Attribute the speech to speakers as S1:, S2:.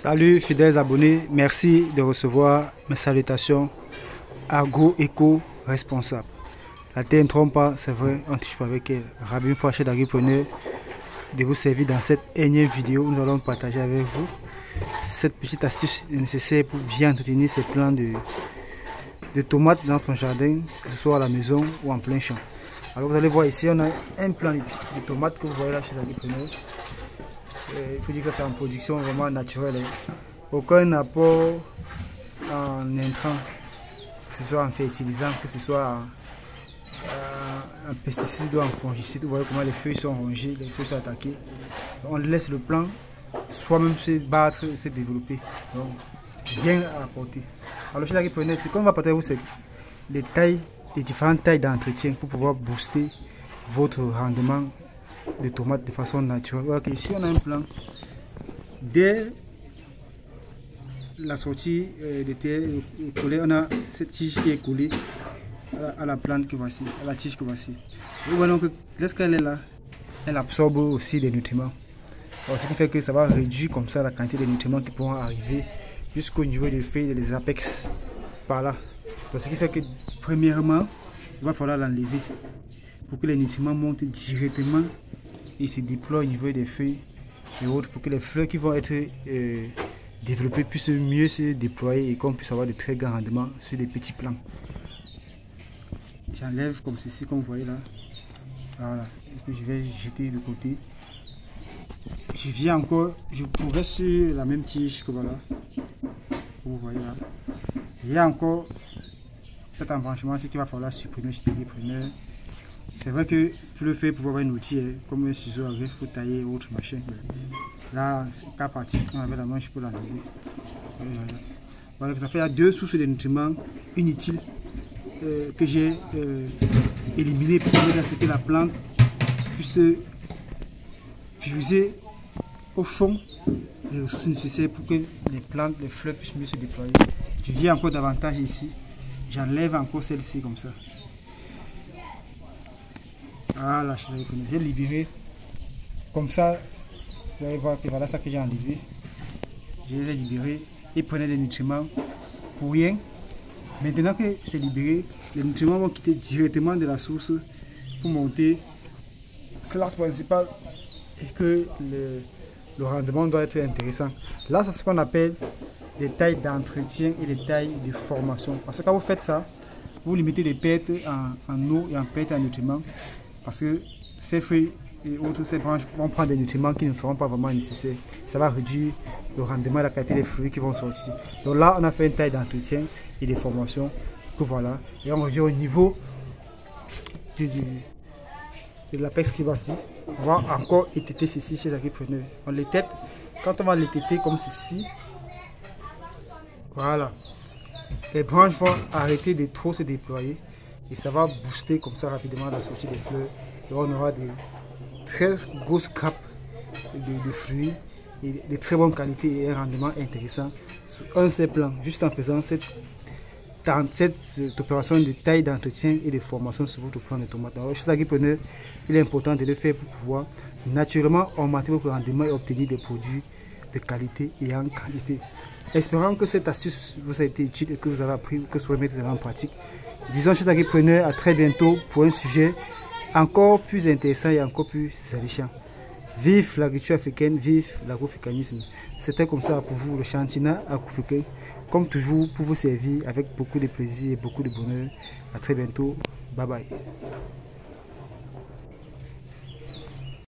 S1: Salut fidèles abonnés, merci de recevoir mes salutations agro-éco-responsable. La terre ne trompe pas, c'est vrai, on touche pas avec elle. Ravi une fois chez d'Agripreneur de vous servir dans cette énième vidéo. Nous allons partager avec vous cette petite astuce nécessaire pour bien entretenir ses plants de tomates dans son jardin, que ce soit à la maison ou en plein champ. Alors vous allez voir ici, on a un plant de tomates que vous voyez là chez Agripreneur. Il faut dire que c'est en production vraiment naturelle. Aucun apport en intrants, que ce soit en fertilisant, que ce soit en pesticides ou en fongicides. Vous voyez comment les feuilles sont rongées, les feuilles sont attaquées. On laisse le plant soi-même se battre, se développer. Donc, bien apporter. Alors chez l'Agripreneur, ce qu'on va partager avec vous, c'est les différentes tailles d'entretien pour pouvoir booster votre rendement de tomates de façon naturelle. Voilà, ici on a un plan. Dès la sortie de terre collée, on a cette tige qui est collée à la plante que voici, à la tige que voici. Vous voyez donc lorsqu'elle est là, elle absorbe aussi des nutriments. Alors, ce qui fait que ça va réduire comme ça la quantité de nutriments qui pourront arriver jusqu'au niveau des feuilles, des apex par là. Donc, ce qui fait que premièrement, il va falloir l'enlever pour que les nutriments montent directement et se déploient au niveau des feuilles et autres, pour que les fleurs qui vont être développées puissent mieux se déployer et qu'on puisse avoir de très grands rendements sur des petits plants. J'enlève comme ceci, comme vous voyez là. Voilà, et puis je vais jeter de côté. Je viens encore, je progresse sur la même tige que voilà. Vous voyez là. Il y a encore cet embranchement, c'est qu'il va falloir supprimer chez l'Agripreneur. C'est vrai que pour le faire, pour avoir un outil comme un ciseau à greffe pour tailler ou autre machin. Là, c'est cas parti, on avait la manche pour l'enlever. Voilà, ça fait deux sources de nutriments inutiles que j'ai éliminées pour permettre à ce que la plante puisse puiser au fond les ressources nécessaires pour que les plantes, les fleurs puissent mieux se déployer. Je viens encore davantage ici, j'enlève encore celle-ci comme ça. Voilà, j'ai libéré comme ça. Vous allez voir que voilà ça que j'ai enlevé. Je les ai libérés et prenez des nutriments pour rien. Maintenant que c'est libéré, les nutriments vont quitter directement de la source pour monter. C'est l'axe principal et que le rendement doit être intéressant. Là, c'est ce qu'on appelle des tailles d'entretien et des tailles de formation. Parce que quand vous faites ça, vous limitez les pertes en eau et en pertes en nutriments. Parce que ces feuilles et autres, ces branches vont prendre des nutriments qui ne seront pas vraiment nécessaires. Ça va réduire le rendement et la qualité des fruits qui vont sortir. Donc là, on a fait une taille d'entretien et de formation. Que voilà. Et on revient au niveau de l'apex qui va ici. On va encore étêter ceci chez l'Agripreneur. On l'étête. Quand on va l'étêter comme ceci, voilà. Les branches vont arrêter de trop se déployer. Et ça va booster comme ça rapidement la sortie des fleurs. Et on aura des très grosses grappes de fruits et de très bonne qualité et un rendement intéressant sur un seul plan, juste en faisant cette opération de taille d'entretien et de formation sur votre plan de tomates. Alors, chez l'Agripreneur, il est important de le faire pour pouvoir naturellement augmenter votre rendement et obtenir des produits de qualité et en qualité. Espérons que cette astuce vous a été utile et que vous avez appris, que vous pouvez mettre en pratique. Disons chez l'Agripreneur, à très bientôt pour un sujet encore plus intéressant et encore plus alléchant. Vive l'agriculture africaine, vive l'agroafricanisme. C'était comme ça pour vous le Chantina Agroafricain, comme toujours pour vous servir avec beaucoup de plaisir et beaucoup de bonheur. À très bientôt, bye bye.